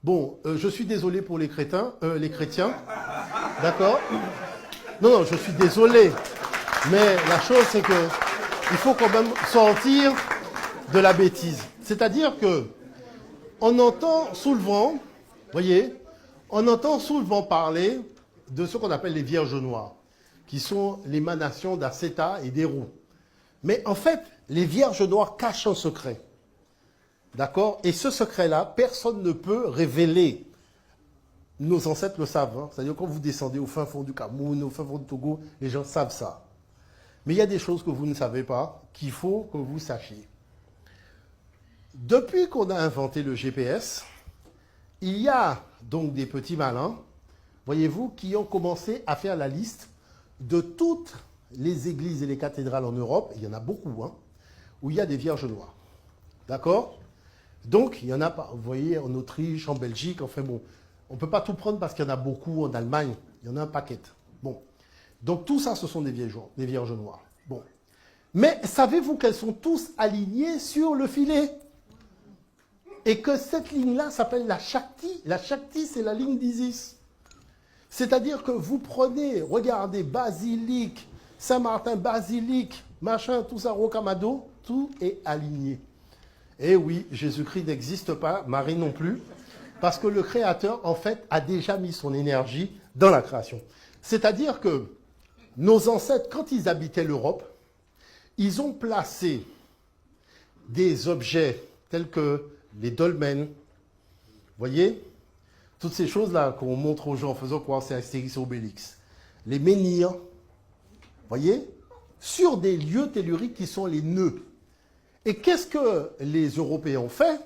Bon, je suis désolé pour les crétins, les chrétiens, d'accord? Non, non, je suis désolé. Mais la chose, c'est que il faut quand même sortir de la bêtise. C'est-à-dire que on entend sous le vent, voyez, on entend sous le vent parler de ce qu'on appelle les vierges noires, qui sont l'émanation d'Acéta et d'Héroux. Mais en fait, les vierges noires cachent un secret. D'accord? Et ce secret-là, personne ne peut révéler. Nos ancêtres le savent. Hein. C'est-à-dire quand vous descendez au fin fond du Cameroun, au fin fond du Togo, les gens savent ça. Mais il y a des choses que vous ne savez pas, qu'il faut que vous sachiez. Depuis qu'on a inventé le GPS, il y a donc des petits malins, voyez-vous, qui ont commencé à faire la liste de toutes les églises et les cathédrales en Europe, il y en a beaucoup, hein, où il y a des vierges noires. D'accord? Donc, il y en a, vous voyez, en Autriche, en Belgique, enfin bon, on ne peut pas tout prendre parce qu'il y en a beaucoup en Allemagne, il y en a un paquet. Bon. Donc tout ça, ce sont des vierges noires. Bon. Mais savez-vous qu'elles sont tous alignées sur le filet? Et que cette ligne-là s'appelle la Shakti. La Shakti, c'est la ligne d'Isis. C'est-à-dire que vous prenez, regardez, Basilique, Saint-Martin, Basilique, machin, tout ça, Rocamadour, tout est aligné. Et oui, Jésus-Christ n'existe pas, Marie non plus, parce que le Créateur, en fait, a déjà mis son énergie dans la création. C'est-à-dire que nos ancêtres, quand ils habitaient l'Europe, ils ont placé des objets tels que les dolmens, voyez, toutes ces choses-là qu'on montre aux gens en faisant croire c'est Astérix et Obélix, les menhirs, voyez, sur des lieux telluriques qui sont les nœuds. Et qu'est-ce que les Européens ont fait?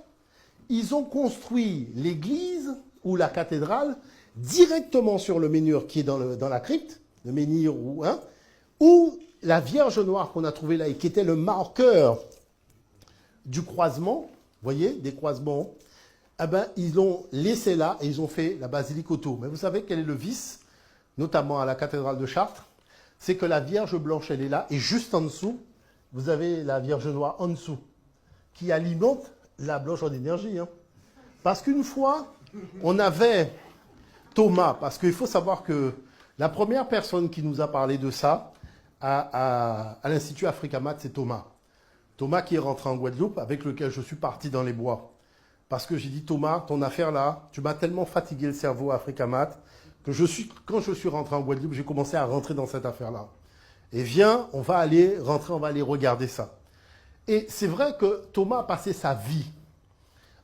Ils ont construit l'église ou la cathédrale directement sur le menhir qui est dans la crypte, le menhir ou la Vierge Noire qu'on a trouvée là et qui était le marqueur du croisement, voyez, des croisements, eh ben, ils l'ont laissé là et ils ont fait la basilique autour. Mais vous savez quel est le vice, notamment à la cathédrale de Chartres? C'est que la Vierge Blanche, elle est là et juste en dessous, vous avez la Vierge Noire en dessous qui alimente la Blanche en énergie. Hein. Parce qu'une fois, on avait Thomas, parce qu'il faut savoir que la première personne qui nous a parlé de ça à l'Institut Africamat, c'est Thomas. Thomas qui est rentré en Guadeloupe, avec lequel je suis parti dans les bois. Parce que j'ai dit, Thomas, ton affaire là, tu m'as tellement fatigué le cerveau à Africamat, que quand je suis rentré en Guadeloupe, j'ai commencé à rentrer dans cette affaire-là. Et viens, on va aller rentrer, on va aller regarder ça. Et c'est vrai que Thomas a passé sa vie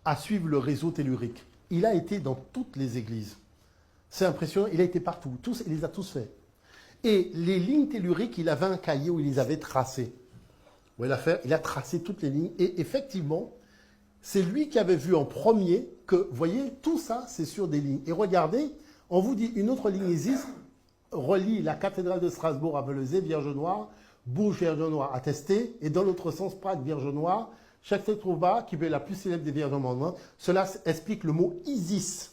à suivre le réseau tellurique. Il a été dans toutes les églises. C'est impressionnant, il a été partout. Il les a tous faits. Et les lignes telluriques, il avait un cahier où il les avait tracées. Vous voyez l'affaire? Il a tracé toutes les lignes. Et effectivement, c'est lui qui avait vu en premier que, vous voyez, tout ça, c'est sur des lignes. Et regardez, on vous dit, une autre ligne existe, relie la cathédrale de Strasbourg à Velezé, Vierge Noire, Bourges, Vierge Noire attestée, et dans l'autre sens, Prague, Vierge Noire, Chaque-Trouba, qui est la plus célèbre des Vierges Noires. Cela explique le mot Isis,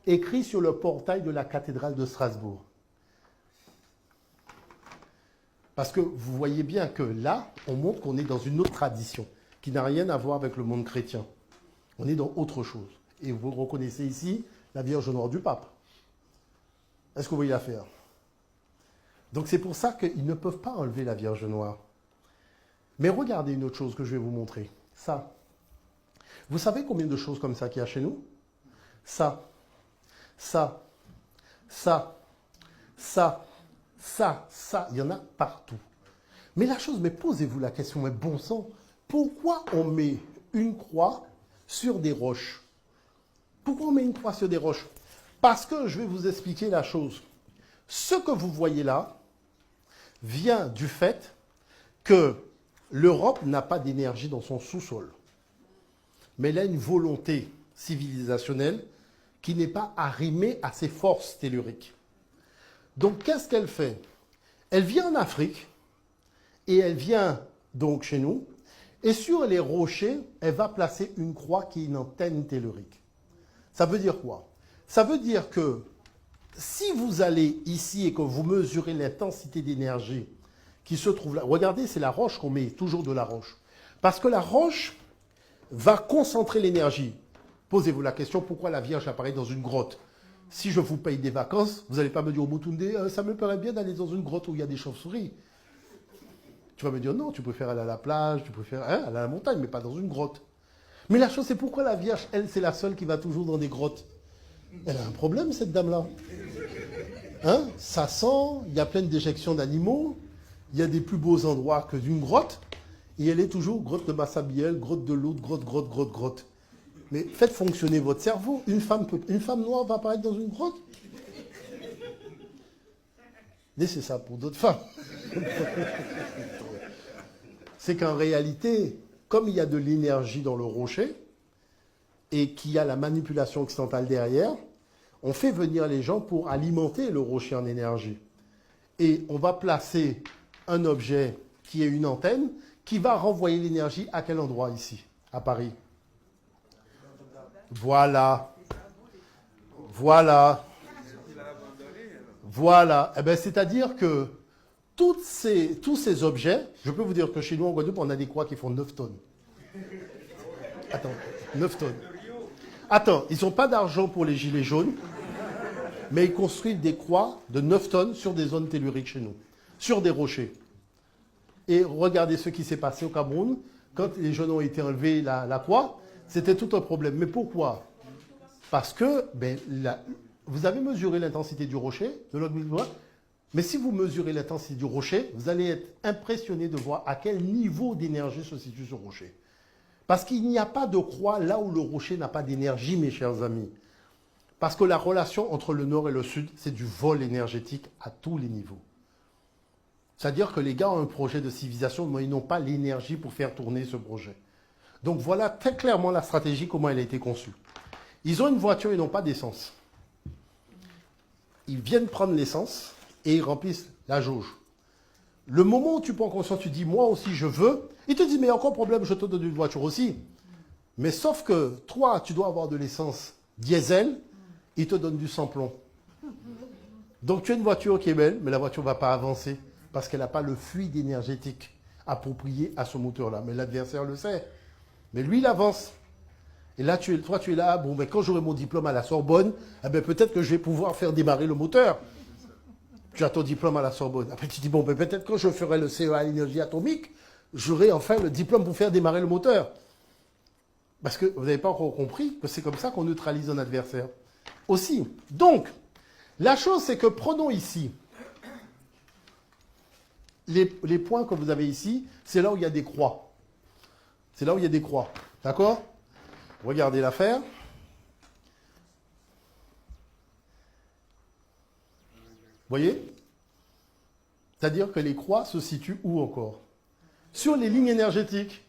écrit sur le portail de la cathédrale de Strasbourg. Parce que vous voyez bien que là, on montre qu'on est dans une autre tradition, qui n'a rien à voir avec le monde chrétien. On est dans autre chose. Et vous reconnaissez ici la Vierge Noire du Pape. Est-ce que vous voyez l'affaire? Donc c'est pour ça qu'ils ne peuvent pas enlever la Vierge Noire. Mais regardez une autre chose que je vais vous montrer. Ça. Vous savez combien de choses comme ça qu'il y a chez nous? Ça, ça, ça, ça, ça. Il y en a partout. Mais la chose, mais posez-vous la question, mais bon sang, pourquoi on met une croix sur des roches? Pourquoi on met une croix sur des roches? Parce que je vais vous expliquer la chose. Ce que vous voyez là vient du fait que l'Europe n'a pas d'énergie dans son sous-sol. Mais elle a une volonté civilisationnelle qui n'est pas arrimée à ses forces telluriques. Donc qu'est-ce qu'elle fait? Elle vient en Afrique et elle vient donc chez nous. Et sur les rochers, elle va placer une croix qui est une antenne tellurique. Ça veut dire quoi? Ça veut dire que si vous allez ici et que vous mesurez l'intensité d'énergie qui se trouve là, regardez, c'est la roche qu'on met, toujours de la roche. Parce que la roche va concentrer l'énergie. Posez-vous la question, pourquoi la Vierge apparaît dans une grotte? Si je vous paye des vacances, vous n'allez pas me dire au Mutunde, ça me paraît bien d'aller dans une grotte où il y a des chauves-souris. Tu vas me dire, non, tu préfères aller à la plage, tu préfères aller à la montagne, mais pas dans une grotte. Mais la chose, c'est pourquoi la Vierge, elle, c'est la seule qui va toujours dans des grottes. Elle a un problème, cette dame-là. Hein? Ça sent, il y a plein d'éjections d'animaux, il y a des plus beaux endroits que d'une grotte, et elle est toujours grotte de Massabielle, grotte de l'autre, grotte. Mais faites fonctionner votre cerveau. Une femme noire va apparaître dans une grotte. Laissez ça pour d'autres femmes. C'est qu'en réalité, comme il y a de l'énergie dans le rocher, et qu'il y a la manipulation occidentale derrière, on fait venir les gens pour alimenter le rocher en énergie. Et on va placer un objet qui est une antenne, qui va renvoyer l'énergie à quel endroit ici, à Paris? Voilà. Eh bien, c'est-à-dire que tous ces objets, je peux vous dire que chez nous en Guadeloupe, on a des croix qui font 9 tonnes. Attends, 9 tonnes. Attends, ils n'ont pas d'argent pour les gilets jaunes, mais ils construisent des croix de 9 tonnes sur des zones telluriques chez nous, sur des rochers. Et regardez ce qui s'est passé au Cameroun, quand les jeunes ont été enlevés la croix, c'était tout un problème. Mais pourquoi? Parce que vous avez mesuré l'intensité du rocher, de l'autre niveau, mais si vous mesurez l'intensité du rocher, vous allez être impressionné de voir à quel niveau d'énergie se situe ce rocher. Parce qu'il n'y a pas de croix là où le rocher n'a pas d'énergie, mes chers amis. Parce que la relation entre le nord et le sud, c'est du vol énergétique à tous les niveaux. C'est-à-dire que les gars ont un projet de civilisation, mais ils n'ont pas l'énergie pour faire tourner ce projet. Donc voilà très clairement la stratégie, comment elle a été conçue. Ils ont une voiture, ils n'ont pas d'essence. Ils viennent prendre l'essence et ils remplissent la jauge. Le moment où tu prends conscience, tu dis, moi aussi je veux, ils te disent, mais encore problème, je te donne une voiture aussi. Mais sauf que toi, tu dois avoir de l'essence diesel, ils te donnent du sans-plomb. Donc tu as une voiture qui est belle, mais la voiture ne va pas avancer parce qu'elle n'a pas le fluide énergétique approprié à ce moteur-là. Mais l'adversaire le sait. Mais lui, il avance. Et là, toi, tu es là, bon, mais quand j'aurai mon diplôme à la Sorbonne, eh ben, peut-être que je vais pouvoir faire démarrer le moteur. Tu as ton diplôme à la Sorbonne. Après, tu dis, bon, mais peut-être quand je ferai le CEA à l'énergie atomique, j'aurai enfin le diplôme pour faire démarrer le moteur. Parce que vous n'avez pas encore compris que c'est comme ça qu'on neutralise un adversaire. Aussi. Donc, la chose, c'est que prenons ici les points que vous avez ici, c'est là où il y a des croix. C'est là où il y a des croix. D'accord? Regardez l'affaire. Voyez? C'est-à-dire que les croix se situent où encore? Sur les lignes énergétiques.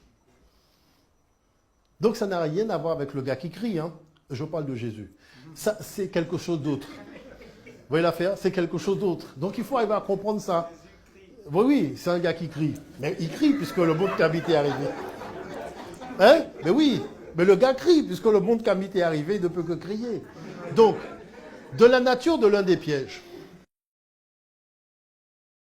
Donc ça n'a rien à voir avec le gars qui crie. Hein. Je parle de Jésus. Ça, c'est quelque chose d'autre. Vous voyez l'affaire? C'est quelque chose d'autre. Donc il faut arriver à comprendre ça. Oui, c'est un gars qui crie. Mais il crie puisque le monde Kamite est arrivé. Hein? Mais oui, mais le gars crie puisque le monde Kamite est arrivé, il ne peut que crier. Donc, de la nature de l'un des pièges.